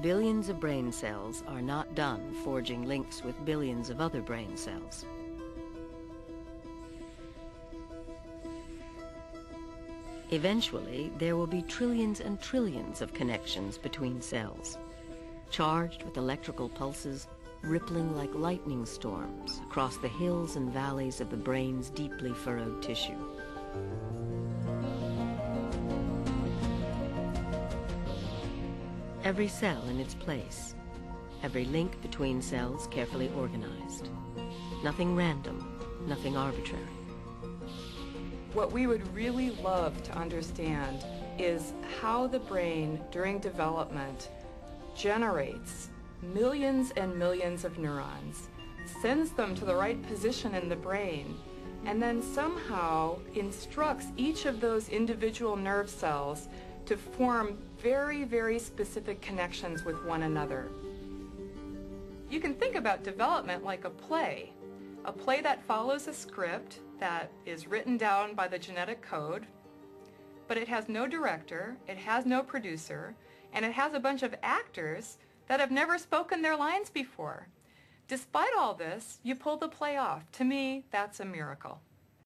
Billions of brain cells are not done forging links with billions of other brain cells. Eventually, there will be trillions and trillions of connections between cells, charged with electrical pulses rippling like lightning storms across the hills and valleys of the brain's deeply furrowed tissue. Every cell in its place, every link between cells carefully organized. Nothing random, nothing arbitrary. What we would really love to understand is how the brain, during development, generates millions and millions of neurons, sends them to the right position in the brain, and then somehow instructs each of those individual nerve cells to form very, very specific connections with one another. You can think about development like a play that follows a script that is written down by the genetic code, but it has no director, it has no producer, and it has a bunch of actors that have never spoken their lines before. Despite all this, you pull the play off. To me, that's a miracle.